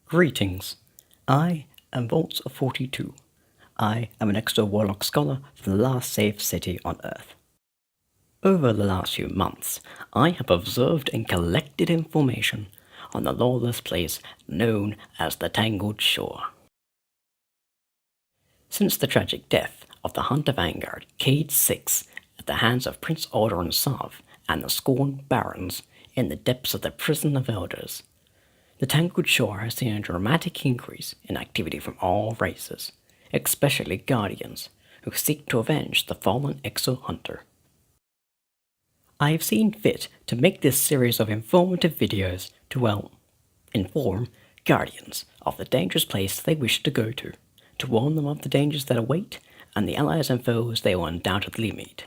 Greetings. I am Vault 42. I am an extra Warlock scholar from the last safe city on Earth. Over the last few months, I have observed and collected information on the lawless place known as the Tangled Shore. Since the tragic death of the Hunter Vanguard Cade 6 at the hands of Prince Alderaan Sav and the SCORN Barons in the depths of the Prison of Elders, the Tangled Shore has seen a dramatic increase in activity from all races, especially Guardians, who seek to avenge the fallen Exo-Hunter. I have seen fit to make this series of informative videos to, inform Guardians of the dangerous place they wish to go to warn them of the dangers that await and the allies and foes they will undoubtedly meet.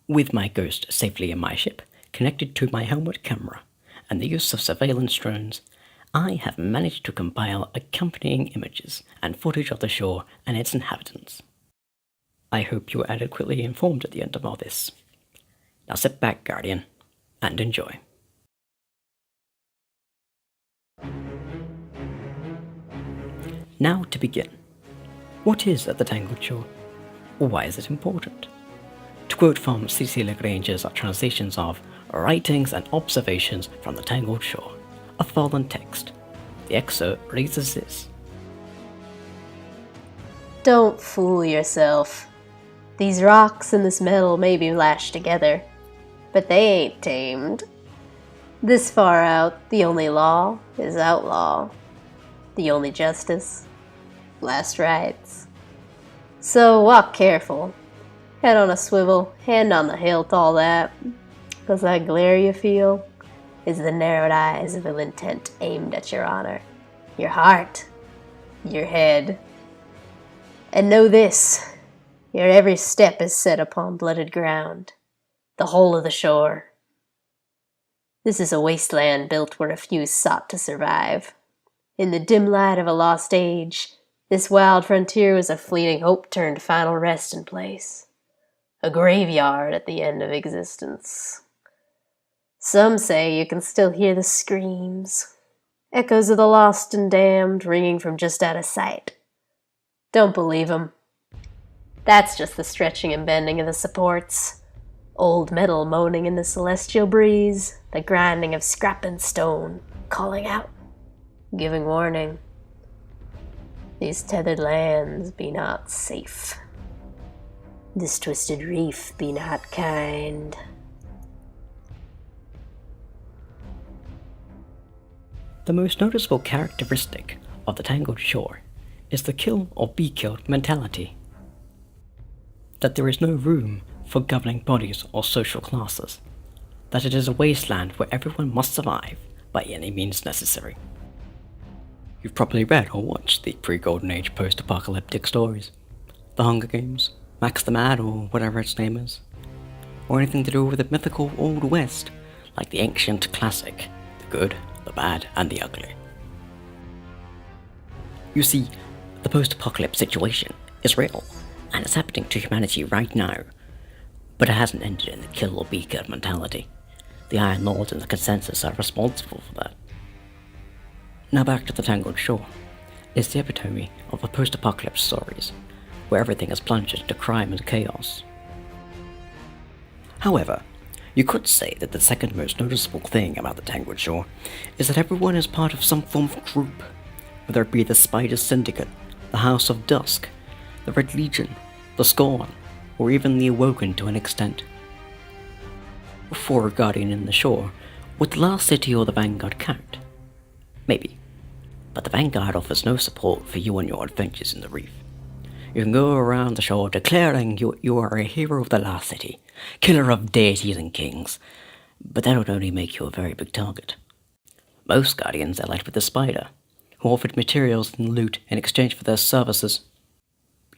With my ghost safely in my ship, connected to my helmet camera, and the use of surveillance drones, I have managed to compile accompanying images and footage of the shore and its inhabitants. I hope you are adequately informed at the end of all this. Now sit back, Guardian, and enjoy. Now to begin. What is at the Tangled Shore? Why is it important? To quote from C.C. Lagrange's translations of Writings and Observations from the Tangled Shore, a fallen text, the excerpt reads as this. Don't fool yourself. These rocks and this metal may be lashed together, but they ain't tamed. This far out, the only law is outlaw. The only justice, last rights. So walk careful. Head on a swivel, hand on the hilt, all that. 'Cause that glare you feel is the narrowed eyes of ill intent aimed at your honor, your heart, your head. And know this, your every step is set upon blooded ground, the whole of the shore. This is a wasteland built where a few sought to survive. In the dim light of a lost age, this wild frontier was a fleeting hope turned final resting place. A graveyard at the end of existence. Some say you can still hear the screams, echoes of the lost and damned ringing from just out of sight. Don't believe 'em. That's just the stretching and bending of the supports. Old metal moaning in the celestial breeze, the grinding of scrap and stone, calling out, giving warning. These tethered lands be not safe. This twisted reef be not kind. The most noticeable characteristic of the Tangled Shore is the kill or be killed mentality. That there is no room for governing bodies or social classes. That it is a wasteland where everyone must survive by any means necessary. You've probably read or watched the pre-Golden Age post-apocalyptic stories. The Hunger Games, Max the Mad, or whatever its name is. Or anything to do with the mythical Old West, like the ancient classic, The Good, the Bad, and the Ugly. You see, the post-apocalypse situation is real, and it's happening to humanity right now. But it hasn't ended in the kill or be killed mentality. The Iron Lords and the Consensus are responsible for that. Now back to the Tangled Shore. It's the epitome of the post-apocalypse stories, where everything is plunged into crime and chaos. However, you could say that the second most noticeable thing about the Tangled Shore is that everyone is part of some form of group, whether it be the Spider Syndicate, the House of Dusk, the Red Legion, the SCORN, or even the Awoken to an extent. For a Guardian in the Shore, would the last city or the Vanguard count? Maybe, but the Vanguard offers no support for you on your adventures in the reef. You can go around the shore declaring you are a hero of the last city, killer of deities and kings, but that would only make you a very big target. Most Guardians allied with the Spider, who offered materials and loot in exchange for their services.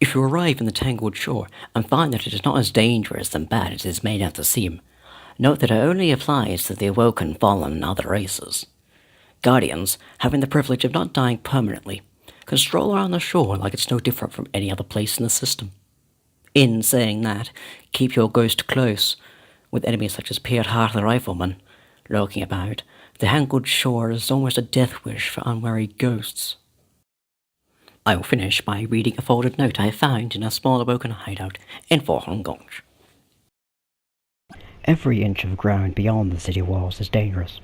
If you arrive in the Tangled Shore and find that it is not as dangerous and bad as it is made out to seem, note that it only applies to the Awoken, Fallen, and other races. Guardians, having the privilege of not dying permanently, can stroll around the shore like it's no different from any other place in the system. In saying that, keep your ghost close, with enemies such as Pierre Hart the Rifleman lurking about, The Tangled Shore is almost a death wish for unwary ghosts. I will finish by reading a folded note I found in a small broken hideout in Hong Kong. Every inch of ground beyond the city walls is dangerous.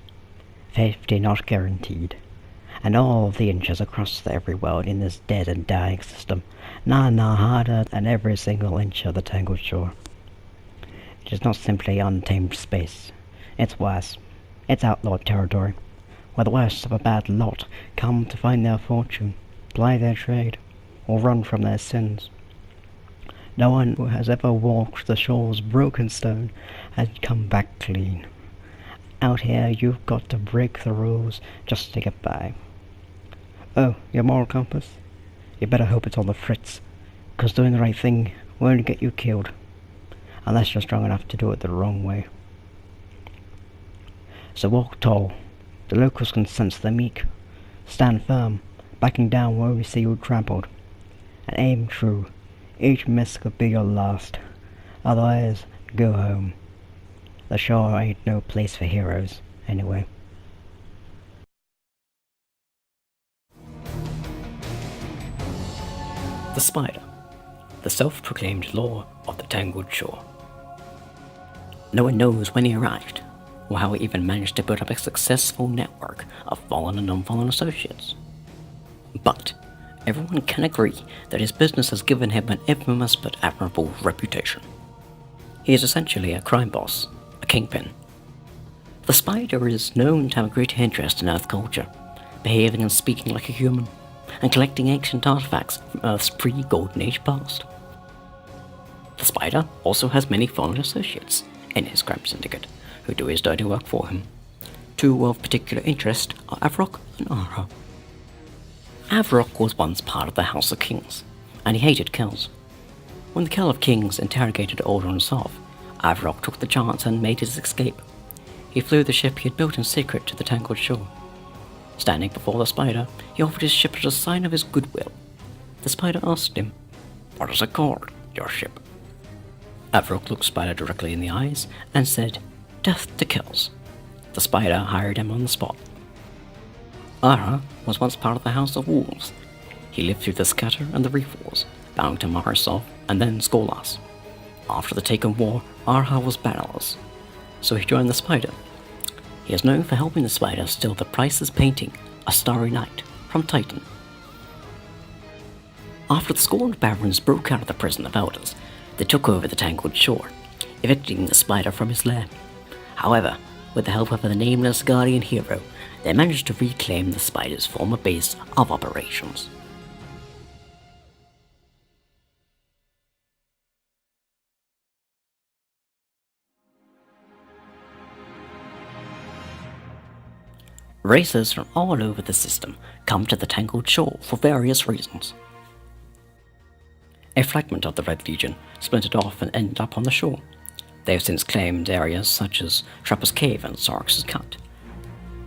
50 not guaranteed. And all the inches across the every world in this dead and dying system, none are harder than every single inch of the Tangled Shore. It is not simply untamed space. It's worse. It's outlawed territory, where the worst of a bad lot come to find their fortune, ply their trade, or run from their sins. No one who has ever walked the shore's broken stone has come back clean. Out here you've got to break the rules just to get by. Oh, your moral compass? You better hope it's on the fritz, 'cause doing the right thing won't get you killed, unless you're strong enough to do it the wrong way. So walk tall. The locals can sense the meek. Stand firm, backing down where we see you trampled. And aim true. Each miss could be your last. Otherwise, go home. The shore ain't no place for heroes, anyway. The Spider, the self-proclaimed law of the Tangled Shore. No one knows when he arrived, or how he even managed to build up a successful network of fallen and unfallen associates. But everyone can agree that his business has given him an infamous but admirable reputation. He is essentially a crime boss, a kingpin. The Spider is known to have a great interest in Earth culture, behaving and speaking like a human, and collecting ancient artifacts from Earth's pre-Golden Age past. The Spider also has many fallen associates in his crime syndicate, who do his dirty work for him. Two of particular interest are Avrock and Ara. Avrock was once part of the House of Kings, and he hated kills. When the Kell of Kings interrogated Aldrin Sov, Avrock took the chance and made his escape. He flew the ship he had built in secret to the Tangled Shore. Standing before the Spider, he offered his ship as a sign of his goodwill. The Spider asked him, "What is it called, your ship?" Avrock looked Spider directly in the eyes and said, "Death to Kills." The Spider hired him on the spot. Ara was once part of the House of Wolves. He lived through the Scatter and the Reef Wars, bound to Marisov and then Skolas. After the Taken War, Ara was bannerless, so he joined the Spider. He is known for helping the Spider steal the priceless painting, A Starry Night, from Titan. After the SCORN barons broke out of the Prison of Elders, they took over the Tangled Shore, evicting the Spider from his lair. However, with the help of the nameless Guardian hero, they managed to reclaim the Spider's former base of operations. Racers from all over the system come to the Tangled Shore for various reasons. A fragment of the Red Legion splintered off and ended up on the shore. They have since claimed areas such as Trapper's Cave and Sark's Cut.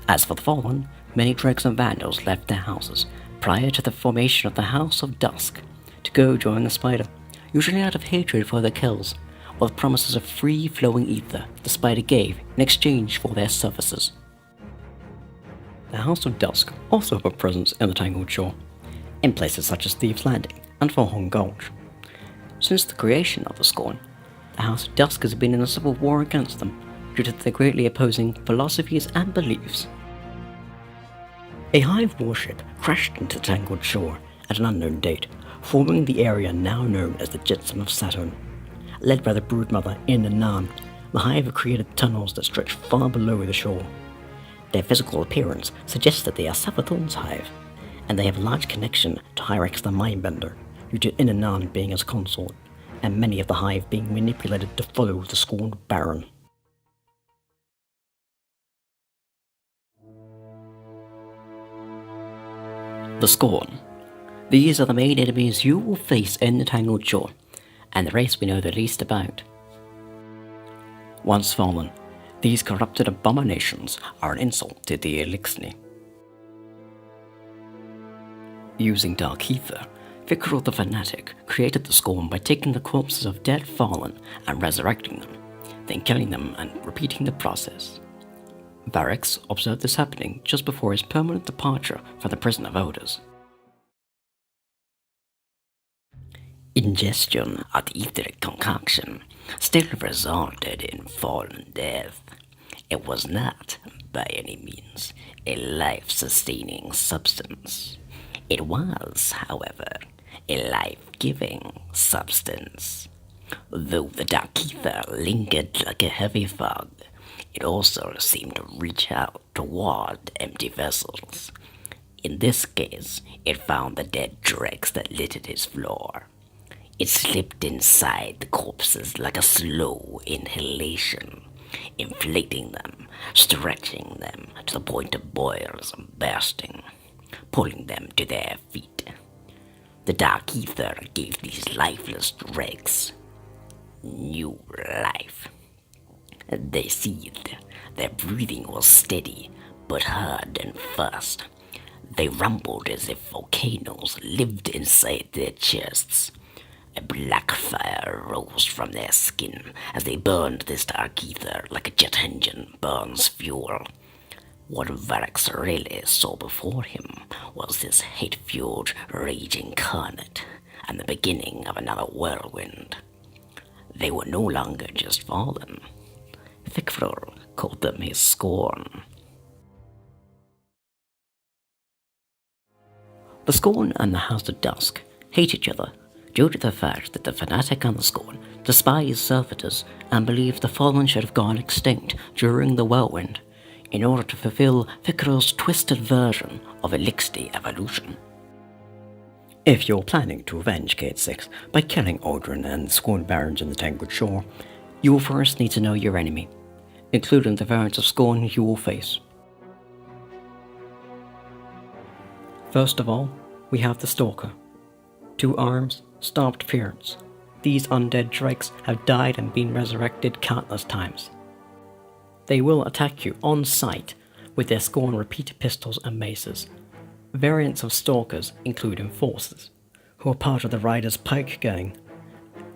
As for the Fallen, many dregs and vandals left their houses prior to the formation of the House of Dusk to go join the Spider, usually out of hatred for their kills, or the promises of free-flowing ether the Spider gave in exchange for their services. The House of Dusk also have a presence in the Tangled Shore, in places such as Thieves' Landing and Hong Gulch. Since the creation of the SCORN, the House of Dusk has been in a civil war against them due to their greatly opposing philosophies and beliefs. A Hive warship crashed into the Tangled Shore at an unknown date, forming the area now known as the Jetsam of Saturn. Led by the broodmother In and Nan, the Hive have created tunnels that stretch far below the shore. Their physical appearance suggests that they are Savathorn's Hive, and they have a large connection to Hyrax the Mindbender, due to In and Nan being his consort, and many of the Hive being manipulated to follow the scorned Baron. The SCORN. These are the main enemies you will face in the Tangled Shore, and the race we know the least about. Once fallen, these corrupted abominations are an insult to the Elixni. Using Dark Ether, Vicar the Fanatic created the SCORN by taking the corpses of dead Fallen and resurrecting them, then killing them and repeating the process. Varix observed this happening just before his permanent departure from the Prison of Elders. Ingestion of the etheric concoction still resulted in fallen death. It was not, by any means, a life-sustaining substance. It was, however, a life-giving substance. Though the dark ether lingered like a heavy fog, it also seemed to reach out toward empty vessels. In this case, it found the dead dregs that littered his floor. It slipped inside the corpses like a slow inhalation, inflating them, stretching them to the point of boils and bursting, pulling them to their feet. The dark ether gave these lifeless dregs new life. They seethed. Their breathing was steady, but hard and fast. They rumbled as if volcanoes lived inside their chests. A black fire rose from their skin as they burned this dark ether like a jet engine burns fuel. What Varix really saw before him was this hate-fueled rage incarnate and the beginning of another whirlwind. They were no longer just fallen. Thickror called them his SCORN. The SCORN and the House of Dusk hate each other due to the fact that the fanatic and the SCORN despise servitors and believe the fallen should have gone extinct during the whirlwind in order to fulfill Thickror's twisted version of Elixir evolution. If you're planning to avenge Gate 6 by killing Aldrin and the SCORN Barons in the Tangled Shore, you will first need to know your enemy, including the variants of SCORN you will face. First of all, we have the Stalker. 2 arms, starved appearance. These undead dregs have died and been resurrected countless times. They will attack you on sight with their SCORN repeater pistols and maces. Variants of Stalkers include Enforcers, who are part of the Riders' Pike Gang,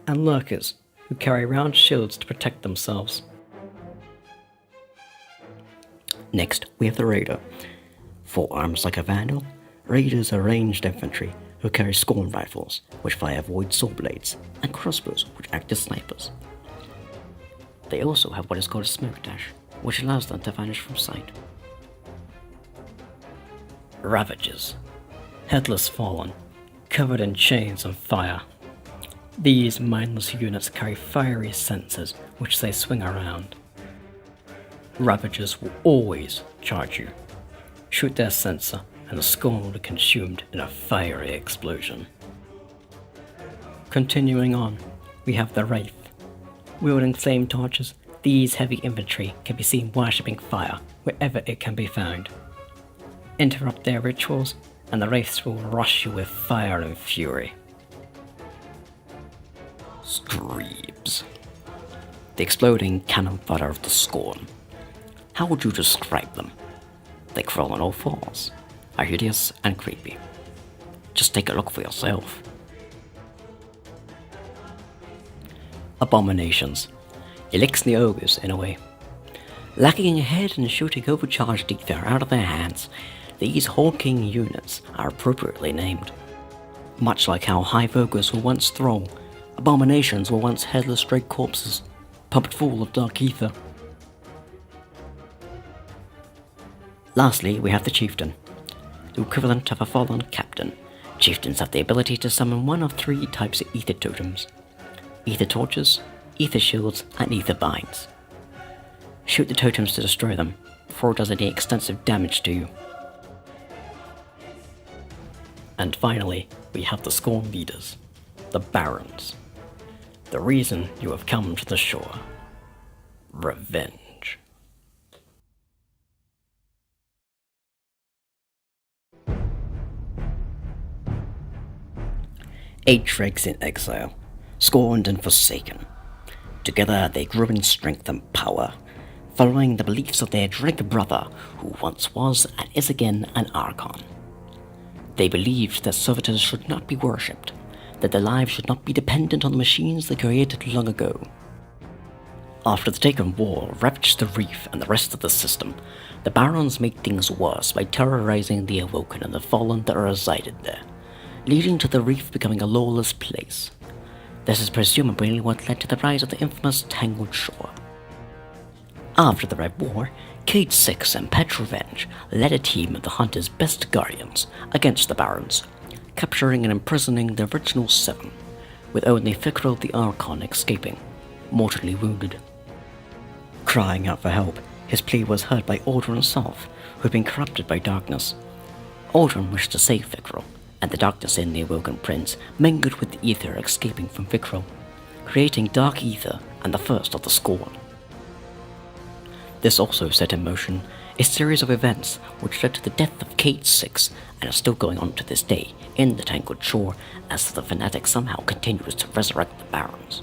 and Lurkers, who carry round shields to protect themselves. Next, we have the Raider. 4 arms like a Vandal, Raiders are ranged infantry who carry SCORN rifles, which fire void saw blades, and crossbows, which act as snipers. They also have what is called a smoke dash, which allows them to vanish from sight. Ravagers. Headless Fallen, covered in chains and fire. These mindless units carry fiery sensors which they swing around. Ravagers will always charge you. Shoot their sensor and the SCORN will be consumed in a fiery explosion. Continuing on, we have the Wraith. Wielding flame torches, these heavy infantry can be seen worshipping fire wherever it can be found. Interrupt their rituals, and the Wraiths will rush you with fire and fury. Screams. The exploding cannon fodder of the SCORN. How would you describe them? They crawl on all fours, are hideous and creepy. Just take a look for yourself. Abominations. Elixir ogres in a way. Lacking ahead and shooting overcharged ether out of their hands, these hulking units are appropriately named. Much like how hive ogres were once thrall, abominations were once headless straight corpses, pumped full of dark ether. Lastly, we have the Chieftain. The equivalent of a fallen captain, chieftains have the ability to summon one of 3 types of ether totems: ether torches, ether shields, and ether binds. Shoot the totems to destroy them, before it does any extensive damage to you. And finally, we have the SCORN leaders, the Barons. The reason you have come to the shore. Revenge. Eight dregs in exile, scorned and forsaken. Together they grew in strength and power, following the beliefs of their dreg brother, who once was and is again an Archon. They believed that servitors should not be worshipped, that their lives should not be dependent on the machines they created long ago. After the Taken War ravaged the reef and the rest of the system, the Barons made things worse by terrorizing the Awoken and the Fallen that resided there, leading to the reef becoming a lawless place. This is presumably what led to the rise of the infamous Tangled Shore. After the Red War, Cade Six and Petrovenge led a team of the Hunter's best guardians against the Barons, capturing and imprisoning the original 7, with only Fickrell the Archon escaping, mortally wounded. Crying out for help, his plea was heard by Aldrin himself, who had been corrupted by darkness. Aldrin wished to save Fickrell, and the darkness in the Awoken Prince mingled with the ether escaping from Fickrell, creating dark ether and the first of the SCORN. This also set in motion a series of events which led to the death of Cade Six and are still going on to this day in the Tangled Shore as the fanatic somehow continues to resurrect the Barons.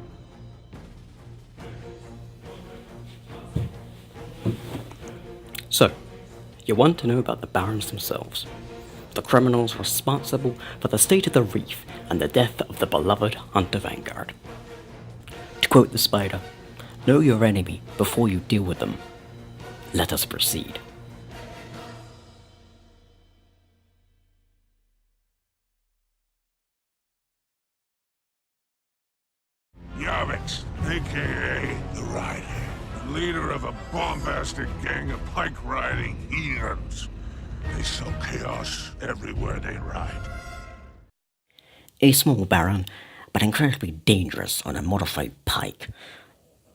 So, you want to know about the Barons themselves, the criminals responsible for the state of the reef and the death of the beloved Hunter Vanguard. To quote the Spider, know your enemy before you deal with them. Let us proceed. Yavix, a.k.a. the Rider, leader of a bombastic gang of pike-riding heathens. They sow chaos everywhere they ride. A small baron, but incredibly dangerous on a modified pike,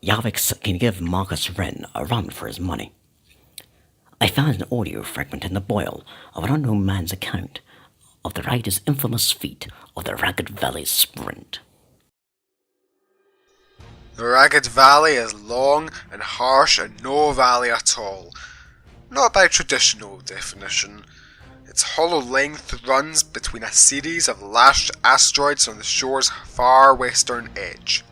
Yavix can give Marcus Wren a run for his money. I found an audio fragment in the boil of an unknown man's account of the rider's infamous feat of the Ragged Valley Sprint. The Ragged Valley is long and harsh and no valley at all. Not by traditional definition. Its hollow length runs between a series of lashed asteroids on the shore's far western edge.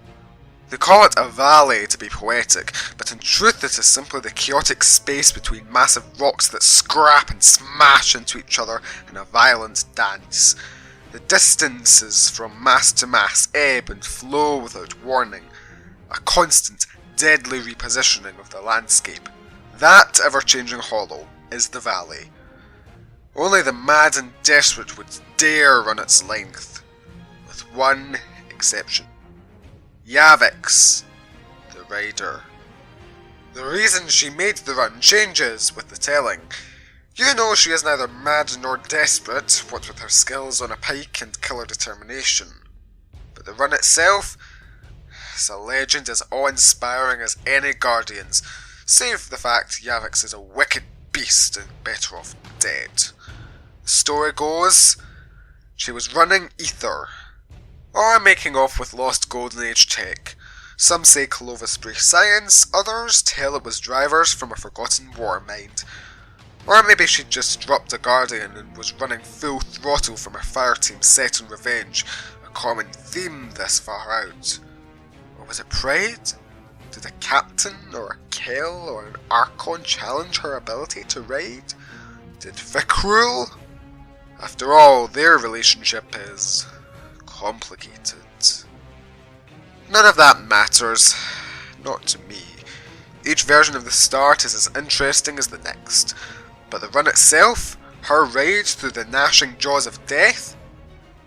They call it a valley to be poetic, but in truth it is simply the chaotic space between massive rocks that scrap and smash into each other in a violent dance. The distances from mass to mass ebb and flow without warning, a constant, deadly repositioning of the landscape. That ever-changing hollow is the valley. Only the mad and desperate would dare run its length, with one exception. Yavix, the Rider. The reason she made the run changes with the telling. You know she is neither mad nor desperate, what with her skills on a pike and killer determination. But the run itself is a legend as awe-inspiring as any Guardian's, save for the fact Yavix is a wicked beast and better off dead. The story goes, she was running ether, or making off with lost Golden Age tech. Some say Clovis Bray science, others tell it was drivers from a forgotten war mind. Or maybe she'd just dropped a Guardian and was running full throttle from her fire team set on revenge, a common theme this far out. Or was it pride? Did a captain or a Kell or an Archon challenge her ability to raid? Did Vic rule? After all, their relationship is complicated. None of that matters. Not to me. Each version of the start is as interesting as the next. But the run itself, her raid through the gnashing jaws of death?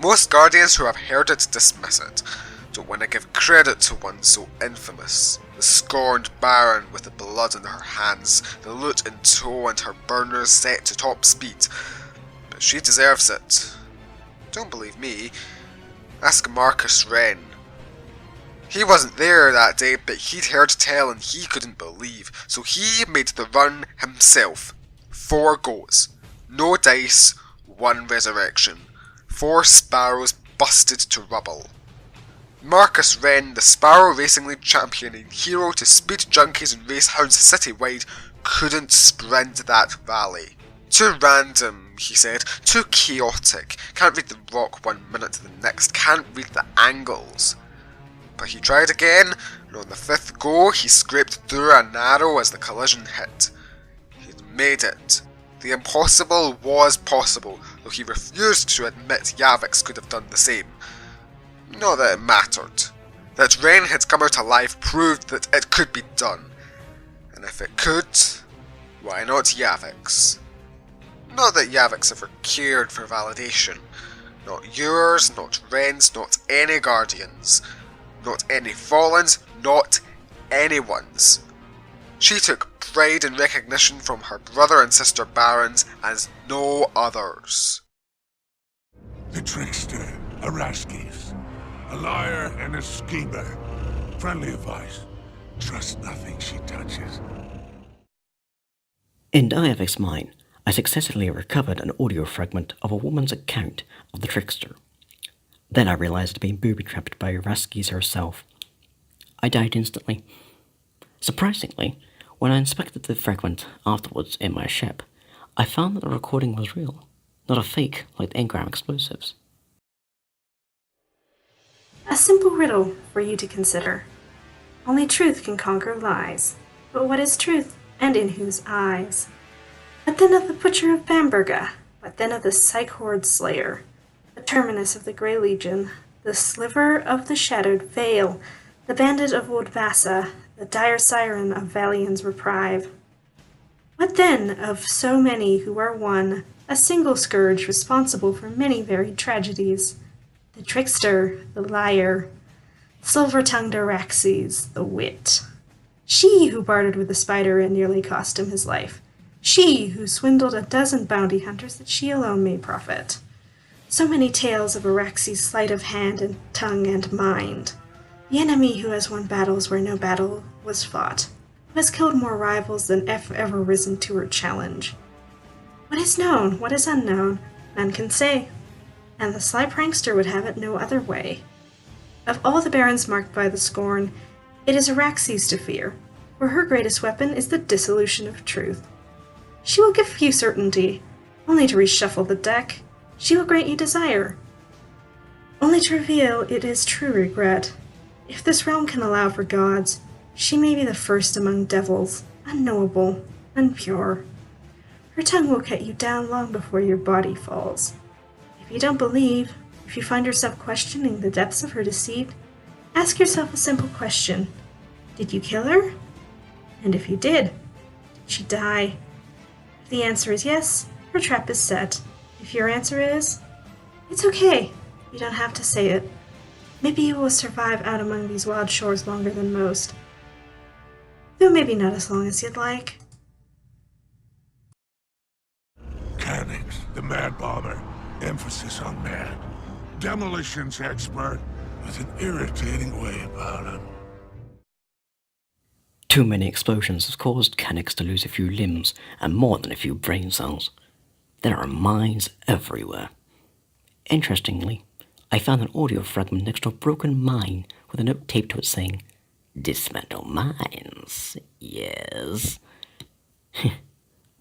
Most Guardians who have heard it dismiss it. Don't want to give credit to one so infamous. The scorned Baron with the blood on her hands, the loot in tow and her burners set to top speed. But she deserves it. Don't believe me? Ask Marcus Wren. He wasn't there that day, but he'd heard tell and he couldn't believe, so he made the run himself. 4 goes. No dice, 1 resurrection. 4 sparrows busted to rubble. Marcus Wren, the Sparrow Racing League champion and hero to speed junkies and race hounds citywide, couldn't sprint that valley. Too random, he said, too chaotic, can't read the rock 1 minute to the next, can't read the angles. But he tried again, and on the 5th go he scraped through a narrow as the collision hit. He'd made it. The impossible was possible, though he refused to admit Yavix could have done the same. Not that it mattered. That Ren had come out alive proved that it could be done. And if it could, why not Yavix? Not that Yavix ever cared for validation. Not yours, not Ren's, not any Guardians. Not any Fallen's, not anyone's. She took pride and recognition from her brother and sister Barons as no others. The trickster, Araskis. A liar and a schemer. Friendly advice. Trust nothing she touches. In Diavic's mind, I successfully recovered an audio fragment of a woman's account of the trickster. Then I realized I'd been booby-trapped by Araskis herself. I died instantly. Surprisingly, when I inspected the fragment afterwards in my ship, I found that the recording was real, not a fake like the engram explosives. A simple riddle for you to consider. Only truth can conquer lies. But what is truth, and in whose eyes? What then of the butcher of Bamberga? What then of the Psych Horde Slayer? The terminus of the Grey Legion, the sliver of the Shadowed Vale, the bandit of Old Vassa, the dire siren of Valian's Reprieve? What then of so many who are one, a single scourge responsible for many varied tragedies? The trickster, the liar, silver-tongued Araxes, the wit. She who bartered with the spider and nearly cost him his life. She who swindled a dozen bounty hunters that she alone may profit. So many tales of Araxes' sleight of hand and tongue and mind. The enemy who has won battles where no battle was fought, who has killed more rivals than ever risen to her challenge. What is known, what is unknown, none can say, and the sly prankster would have it no other way. Of all the barons marked by the SCORN, it is Araxes to fear, for her greatest weapon is the dissolution of truth. She will give you certainty, only to reshuffle the deck. She will grant you desire, only to reveal it is true regret. If this realm can allow for gods, she may be the first among devils, unknowable, unpure. Her tongue will cut you down long before your body falls. If you don't believe, if you find yourself questioning the depths of her deceit, ask yourself a simple question. Did you kill her? And if you did she die? If the answer is yes, her trap is set. If your answer is, it's okay, you don't have to say it. Maybe you will survive out among these wild shores longer than most. Though maybe not as long as you'd like. Cannix, the mad bomber. Emphasis on mad. Demolitions expert with an irritating way about him. Too many explosions have caused Cannix to lose a few limbs and more than a few brain cells. There are mines everywhere. Interestingly, I found an audio fragment next to a broken mine with a note taped to it saying, "Dismantle mines, yes."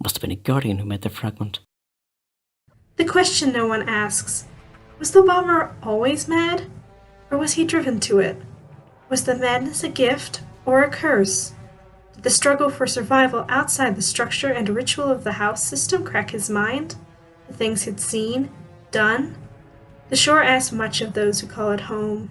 Must have been a Guardian who made the fragment. The question no one asks, was the bomber always mad? Or was he driven to it? Was the madness a gift or a curse? Did the struggle for survival outside the structure and ritual of the house system crack his mind? The things he'd seen, done? The shore asks much of those who call it home.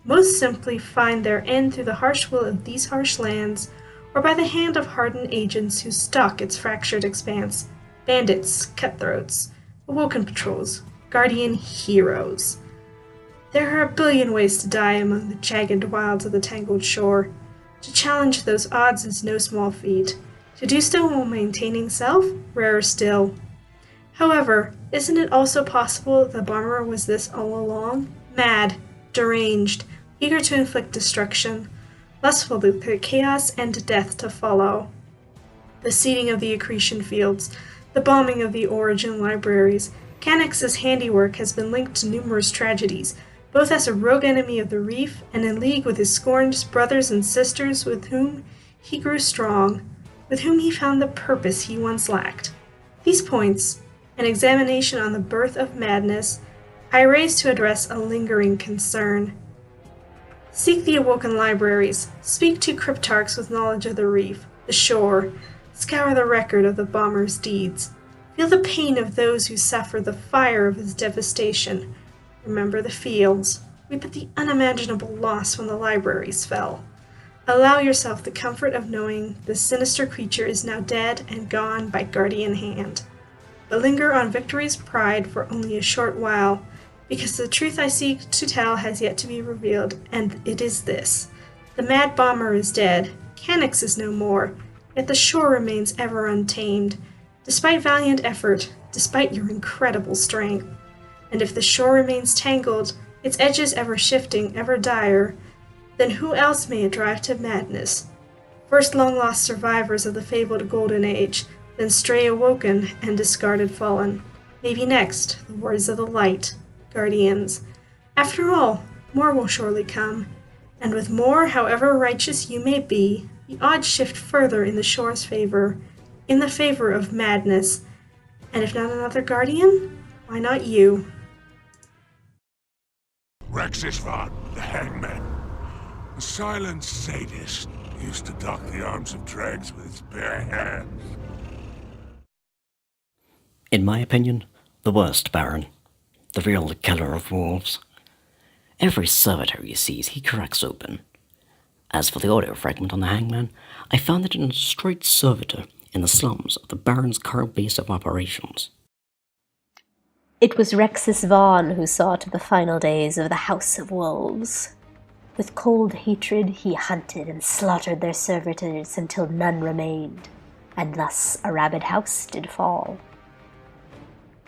Most simply find their end through the harsh will of these harsh lands, or by the hand of hardened agents who stalk its fractured expanse. Bandits, cutthroats, awoken patrols, guardian heroes. There are a billion ways to die among the jagged wilds of the Tangled Shore. To challenge those odds is no small feat. To do so while maintaining self, rarer still. However, isn't it also possible the bomber was this all along? Mad, deranged, eager to inflict destruction, lustful for chaos and death to follow. The seeding of the accretion fields, the bombing of the origin libraries, Cannix's handiwork has been linked to numerous tragedies, both as a rogue enemy of the reef and in league with his scorned brothers and sisters with whom he grew strong, with whom he found the purpose he once lacked. These points, an examination on the birth of madness, I raise to address a lingering concern. Seek the awoken libraries, speak to cryptarchs with knowledge of the reef, the shore, scour the record of the bomber's deeds. Feel the pain of those who suffer the fire of his devastation. Remember the fields, weep at the unimaginable loss when the libraries fell. Allow yourself the comfort of knowing this sinister creature is now dead and gone by guardian hand. But linger on victory's pride for only a short while, because the truth I seek to tell has yet to be revealed, and it is this. The mad bomber is dead, Canix is no more, yet the shore remains ever untamed, despite valiant effort, despite your incredible strength. And if the shore remains tangled, its edges ever shifting, ever dire, then who else may it drive to madness? First long-lost survivors of the fabled Golden Age, then stray awoken and discarded fallen. Maybe next, the Warriors of the Light, Guardians. After all, more will surely come, and with more, however righteous you may be, the odds shift further in the shore's favor, in the favor of madness. And if not another Guardian, why not you? Rexus Vaughn, the hangman. The silent sadist used to dock the arms of dregs with his bare hands. In my opinion, the worst Baron. The real killer of wolves. Every servitor he sees, he cracks open. As for the audio fragment on the hangman, I found it in a straight servitor in the slums of the Baron's current base of operations. It was Rexus Vaughn who saw to the final days of the House of Wolves. With cold hatred he hunted and slaughtered their servitors until none remained, and thus a rabid house did fall.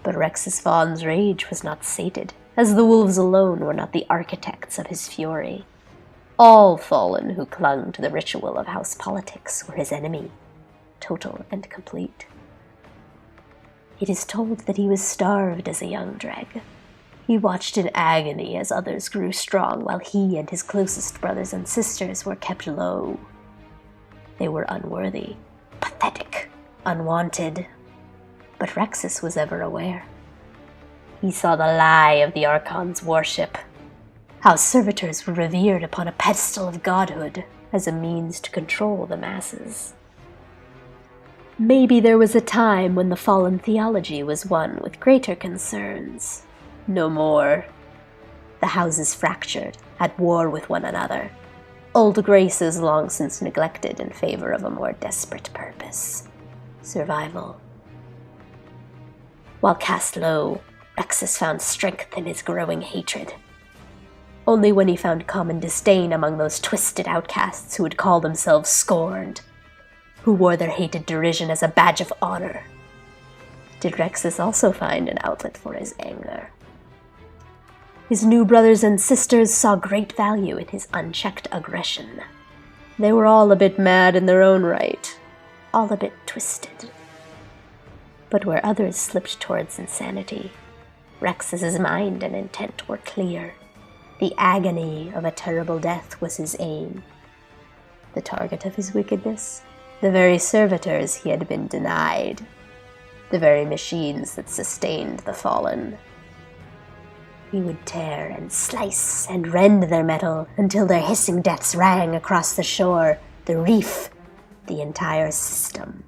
But Rexus Vaughn's rage was not sated, as the wolves alone were not the architects of his fury. All fallen who clung to the ritual of house politics were his enemy, total and complete. It is told that he was starved as a young dreg. He watched in agony as others grew strong while he and his closest brothers and sisters were kept low. They were unworthy, pathetic, unwanted. But Rexus was ever aware. He saw the lie of the Archon's worship, how servitors were revered upon a pedestal of godhood as a means to control the masses. Maybe there was a time when the fallen theology was one with greater concerns. No more. The houses fractured, at war with one another. Old graces long since neglected in favor of a more desperate purpose. Survival. While cast low, Rexus found strength in his growing hatred. Only when he found common disdain among those twisted outcasts who would call themselves scorned, who wore their hated derision as a badge of honor, did Rexus also find an outlet for his anger. His new brothers and sisters saw great value in his unchecked aggression. They were all a bit mad in their own right, all a bit twisted. But where others slipped towards insanity, Rexus's mind and intent were clear. The agony of a terrible death was his aim. The target of his wickedness? The very servitors he had been denied. The very machines that sustained the fallen. He would tear and slice and rend their metal until their hissing deaths rang across the shore, the reef, the entire system.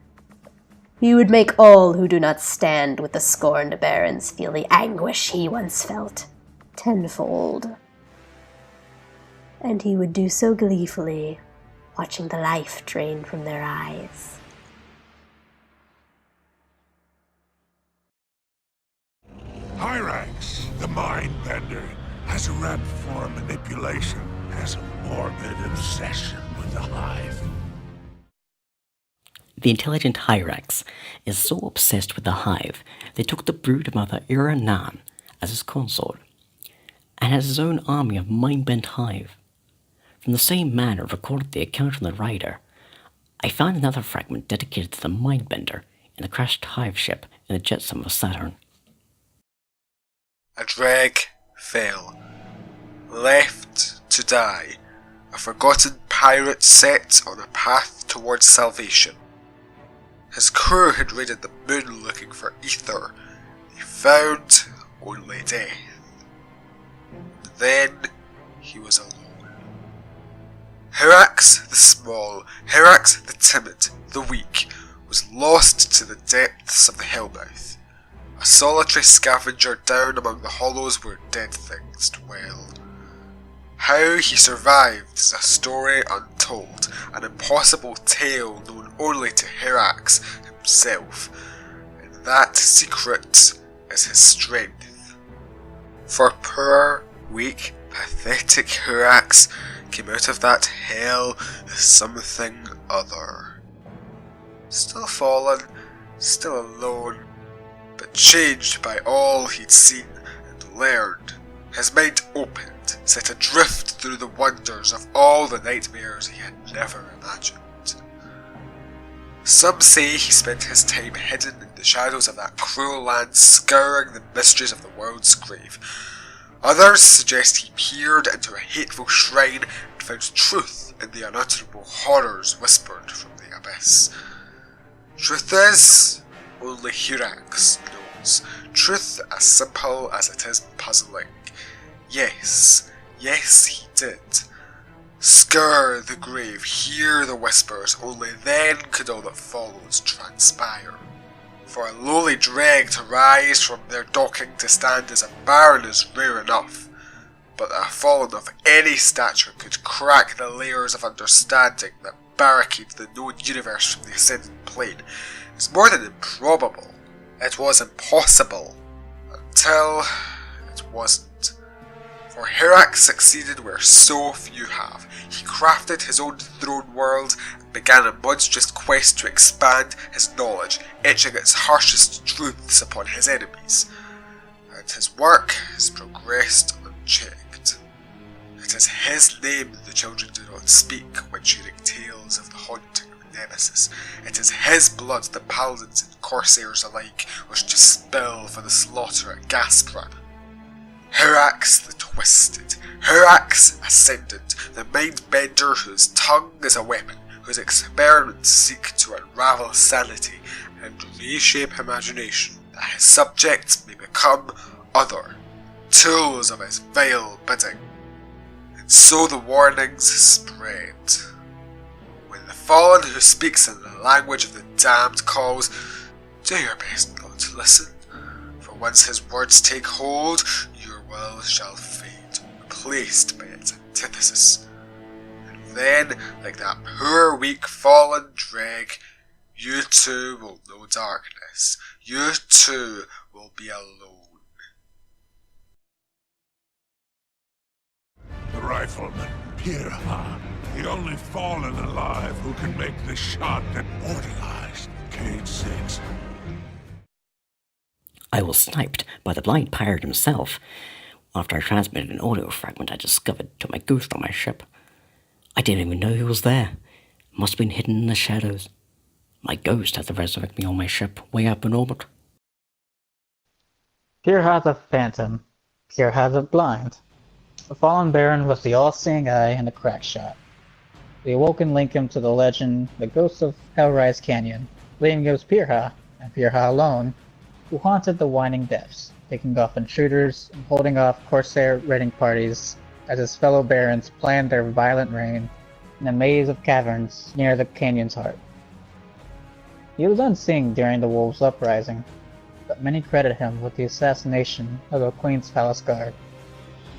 He would make all who do not stand with the scorned barons feel the anguish he once felt, tenfold. And he would do so gleefully, watching the life drain from their eyes. Hyrax, the mind bender, has a rap for manipulation, has a morbid obsession with the hive. The intelligent Hyrax is so obsessed with the hive, they took the brood mother Ira-Nan as his consort, and has his own army of mind-bent hive. From the same man who recorded the account from the writer, I found another fragment dedicated to the mind-bender in a crashed hive ship in the jetsam of Saturn. A dreg fell, left to die, a forgotten pirate set on a path towards salvation. His crew had raided the moon looking for ether. They found only death. Then he was alone. Hyrax the small, Hyrax the timid, the weak, was lost to the depths of the hellmouth, a solitary scavenger down among the hollows where dead things dwell. How he survived is a story untold, an impossible tale known only to Herax himself, and that secret is his strength. For poor, weak, pathetic Herax came out of that hell as something other. Still fallen, still alone, but changed by all he'd seen and learned. His mind opened, set adrift through the wonders of all the nightmares he had never imagined. Some say he spent his time hidden in the shadows of that cruel land, scouring the mysteries of the world's grave. Others suggest he peered into a hateful shrine and found truth in the unutterable horrors whispered from the abyss. Truth is, only Herax knows. Truth as simple as it is puzzling. Yes, he did. Scour the grave, hear the whispers, only then could all that follows transpire. For a lowly dreg to rise from their docking to stand as a baron is rare enough, but a fallen of any stature could crack the layers of understanding that barricade the known universe from the ascendant plane is more than improbable. It was impossible, until it wasn't. For Herax succeeded where so few have. He crafted his own throne world and began a monstrous quest to expand his knowledge, etching its harshest truths upon his enemies. And his work has progressed unchecked. It is his name the children do not speak when sharing tales of the haunting of Nemesis. It is his blood the paladins and corsairs alike wish to spill for the slaughter at Gaspra. Herax the Twisted, Herax Ascendant, the mind-bender whose tongue is a weapon, whose experiments seek to unravel sanity and reshape imagination, that his subjects may become other, tools of his vile bidding. And so the warnings spread. When the fallen who speaks in the language of the damned calls, do your best not to listen, for once his words take hold, your will shall fade, replaced by its antithesis. And then, like that poor weak fallen dreg, you too will know darkness. You too will be alone. The rifleman, Pirha, the only fallen alive who can make the shot that mortalized Cade 6. I was sniped by the blind pirate himself after I transmitted an audio fragment I discovered to my ghost on my ship. I didn't even know he was there. Must have been hidden in the shadows. My ghost had to resurrect me on my ship way up in orbit. Pirha the Phantom, Pirha the Blind. The fallen Baron was the all-seeing eye and the crack shot. The Awoken link him to the legend, the ghosts of Hellrise Canyon, leaving it was Pirha, and Pirha alone, who haunted the winding depths, picking off intruders and holding off Corsair raiding parties as his fellow barons planned their violent reign in a maze of caverns near the canyon's heart. He was unseen during the Wolves' Uprising, but many credit him with the assassination of the Queen's Palace Guard.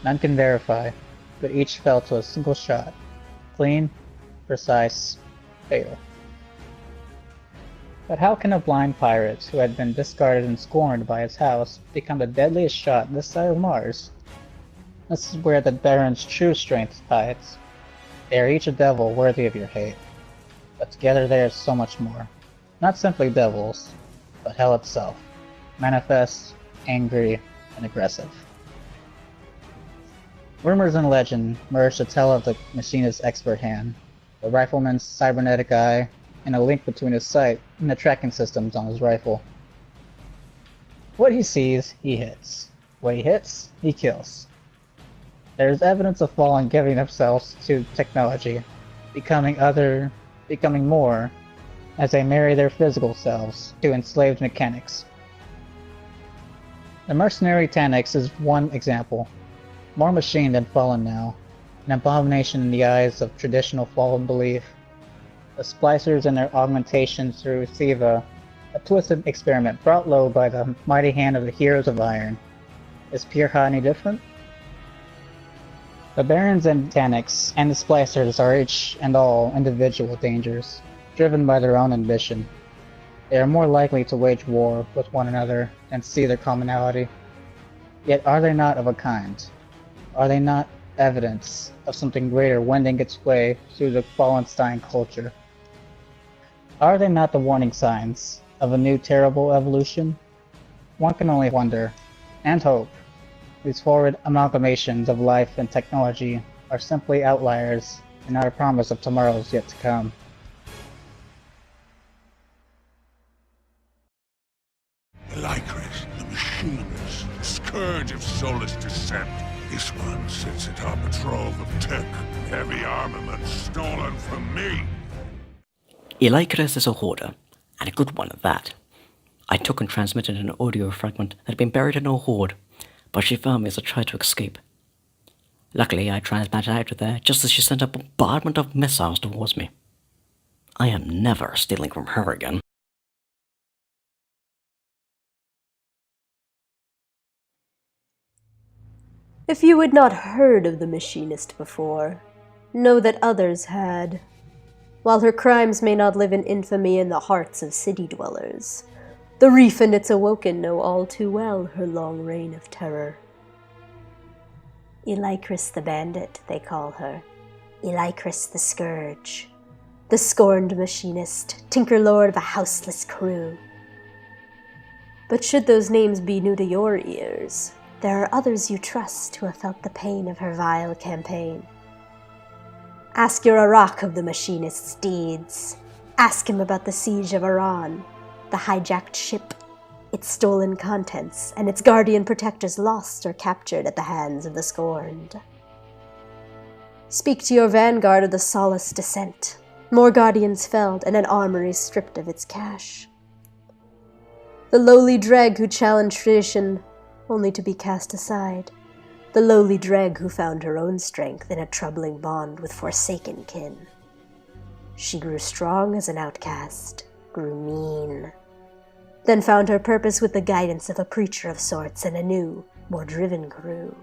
None can verify, but each fell to a single shot, clean, precise, fatal. But how can a blind pirate who had been discarded and scorned by his house become the deadliest shot this side of Mars? This is where the Baron's true strength hides. They are each a devil worthy of your hate, but together they are so much more. Not simply devils, but hell itself, manifest, angry, and aggressive. Rumors and legend merge to tell of the machinist's expert hand, the rifleman's cybernetic eye, and a link between his sight and the tracking systems on his rifle. What he sees, he hits. What he hits, he kills. There is evidence of Fallen giving themselves to technology, becoming other, becoming more, as they marry their physical selves to enslaved mechanics. The mercenary Tanix is one example. More machine than Fallen now, an abomination in the eyes of traditional Fallen belief. The splicers and their augmentations through Siva, a twisted experiment brought low by the mighty hand of the Heroes of Iron. Is Pirha any different? The Barons and Taniks and the Splicers are each and all individual dangers, driven by their own ambition. They are more likely to wage war with one another than see their commonality. Yet are they not of a kind? Are they not evidence of something greater wending its way through the Fallenstein culture? Are they not the warning signs of a new terrible evolution? One can only wonder, and hope. These forward amalgamations of life and technology are simply outliers and not a promise of tomorrows yet to come. Lycris, the machinist, scourge of soulless descent. This one sits atop a trove of tech, heavy armament stolen from me. Lycris is a hoarder, and a good one at that. I took and transmitted an audio fragment that had been buried in her hoard, but she found me as I tried to escape. Luckily, I transmitted out of there just as she sent a bombardment of missiles towards me. I am never stealing from her again. If you had not heard of the machinist before, know that others had. While her crimes may not live in infamy in the hearts of city dwellers, the reef and its awoken know all too well her long reign of terror. Lycris the Bandit, they call her. Lycris the Scourge. The scorned machinist, tinker lord of a houseless crew. But should those names be new to your ears, there are others you trust who have felt the pain of her vile campaign. Ask your Arak of the machinist's deeds. Ask him about the siege of Iran, the hijacked ship, its stolen contents, and its guardian protectors lost or captured at the hands of the scorned. Speak to your vanguard of the Solace descent, more guardians felled and an armory stripped of its cash. The lowly dreg who challenged tradition only to be cast aside. The lowly dreg who found her own strength in a troubling bond with forsaken kin. She grew strong as an outcast, grew mean, then found her purpose with the guidance of a preacher of sorts and a new, more driven crew.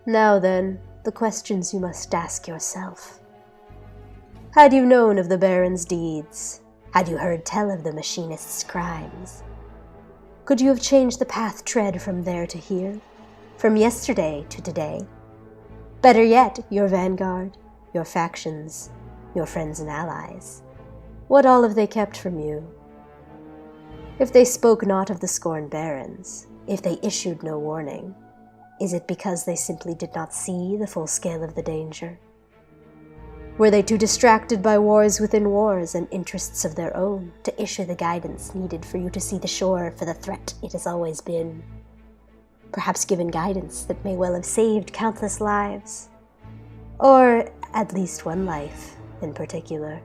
Now then, the questions you must ask yourself. Had you known of the Baron's deeds? Had you heard tell of the machinist's crimes? Could you have changed the path tread from there to here? From yesterday to today? Better yet, your vanguard, your factions, your friends and allies. What all have they kept from you? If they spoke not of the scorned barons, if they issued no warning, is it because they simply did not see the full scale of the danger? Were they too distracted by wars within wars and interests of their own to issue the guidance needed for you to see the shore for the threat it has always been? Perhaps given guidance that may well have saved countless lives. Or at least one life in particular.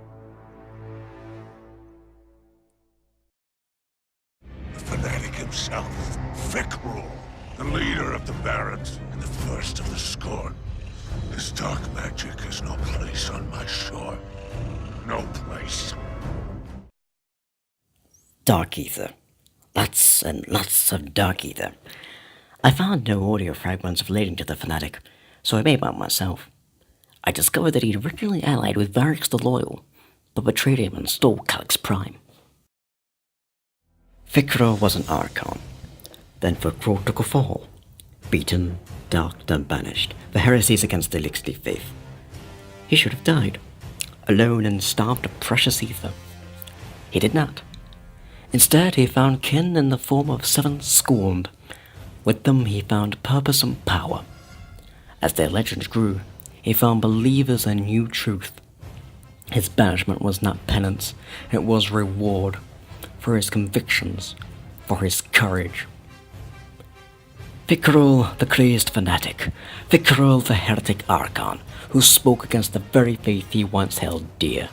The fanatic himself, Fikrul, the leader of the Barons and the first of the Scorn. His dark magic has no place on my shore. No place. Dark ether. Lots and lots of dark ether. I found no audio fragments relating to the fanatic, so I made one myself. I discovered that he'd originally allied with Varix the Loyal, but betrayed him and stole Calix Prime. Fikrul was an Archon. Then Fikrul took a fall. Beaten, docked, and banished for heresies against the Elixir faith. He should have died, alone and starved of precious ether. He did not. Instead, he found kin in the form of 7 scorned. With them, he found purpose and power. As their legends grew, he found believers in new truth. His banishment was not penance, it was reward for his convictions, for his courage. Fikrul, the crazed fanatic, Fikrul, the heretic Archon, who spoke against the very faith he once held dear.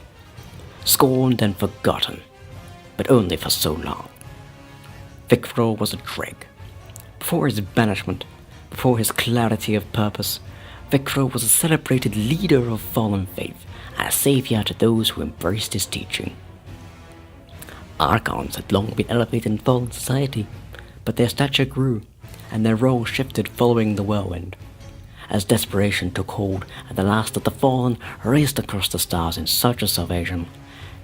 Scorned and forgotten, but only for so long. Fikrul was a dreg. Before his banishment, before his clarity of purpose, Fikrul was a celebrated leader of fallen faith and a savior to those who embraced his teaching. Archons had long been elevated in fallen society, but their stature grew, and their role shifted following the whirlwind. as desperation took hold and the last of the fallen raced across the stars in search of salvation,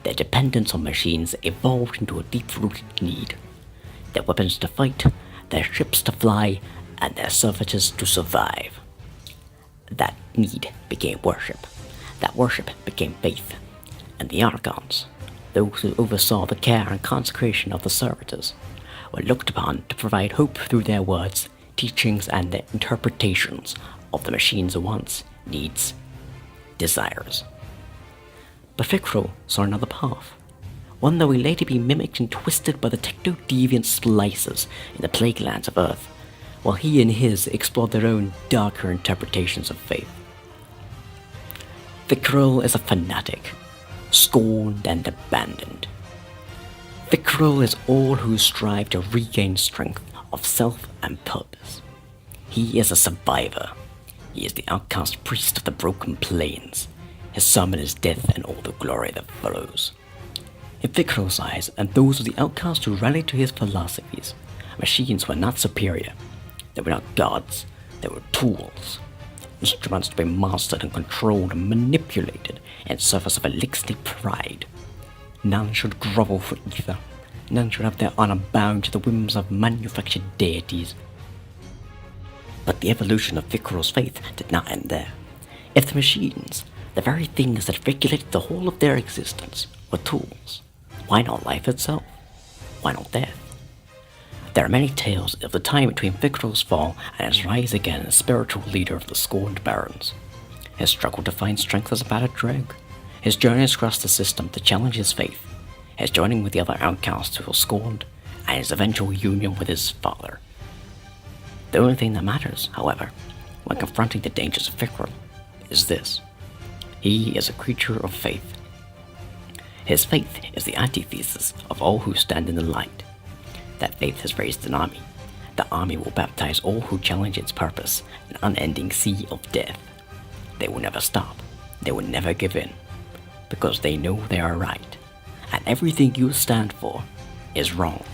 their dependence on machines evolved into a deep-rooted need. Their weapons to fight, their ships to fly, and their servitors to survive. That need became worship. That worship became faith. And the Archons, those who oversaw the care and consecration of the servitors, were looked upon to provide hope through their words, teachings, and their interpretations of the machine's wants, needs, desires. But Fickrell saw another path, one that would later be mimicked and twisted by the techno-deviant slicers in the plague lands of Earth, while he and his explored their own darker interpretations of faith. Fickrell is a fanatic, scorned and abandoned. Fickrell is all who strive to regain strength of self and purpose. He is a survivor. He is the outcast priest of the broken plains. His sermon is death and all the glory that follows. In Fickrell's eyes, and those of the outcasts who rallied to his philosophies, machines were not superior. They were not gods. They were tools. Instruments to be mastered and controlled and manipulated in service of elixir pride. None should grovel for ether. None should have their honor bound to the whims of manufactured deities. But the evolution of Fickrell's faith did not end there. If the machines, the very things that regulated the whole of their existence, were tools, why not life itself? Why not death? There are many tales of the time between Fickrell's fall and his rise again as spiritual leader of the scorned barons. His struggle to find strength as a battered dreg, his journeys across the system to challenge his faith, his joining with the other outcasts who were scorned, and his eventual union with his father. The only thing that matters, however, when confronting the dangers of Fickrell, is this. He is a creature of faith. His faith is the antithesis of all who stand in the light. That faith has raised an army. The army will baptize all who challenge its purpose, an unending sea of death. They will never stop. They will never give in. Because they know they are right. And everything you stand for is wrong.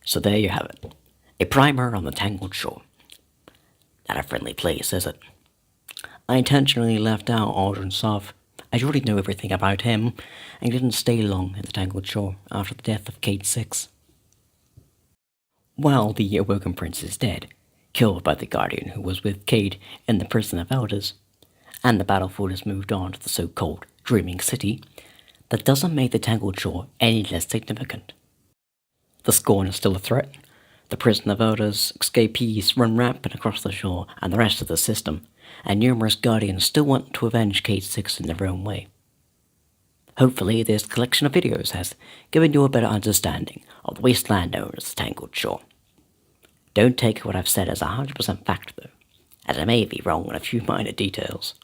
So there you have it. A primer on the Tangled Shore. Not a friendly place, is it? I intentionally left out Aldrin Sov, as you already know everything about him, and he didn't stay long in the Tangled Shore after the death of Cade 6. While the Awoken Prince is dead, killed by the Guardian who was with Cade in the Prison of Elders, and the battlefield has moved on to the so-called Dreaming City, that doesn't make the Tangled Shore any less significant. The SCORN is still a threat. The Prison of Elders escapees run rampant across the shore and the rest of the system, and numerous Guardians still want to avenge Cade 6 in their own way. Hopefully this collection of videos has given you a better understanding of the wasteland known as the Tangled Shore. Don't take what I've said as 100% fact though, as I may be wrong on a few minor details.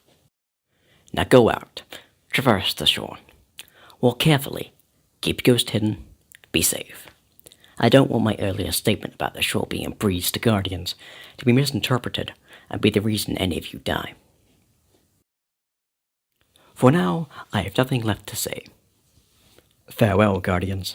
Now go out, traverse the shore, walk carefully, keep your ghost hidden, be safe. I don't want my earlier statement about the shore being a breeze to Guardians to be misinterpreted and be the reason any of you die. For now, I have nothing left to say. Farewell, Guardians.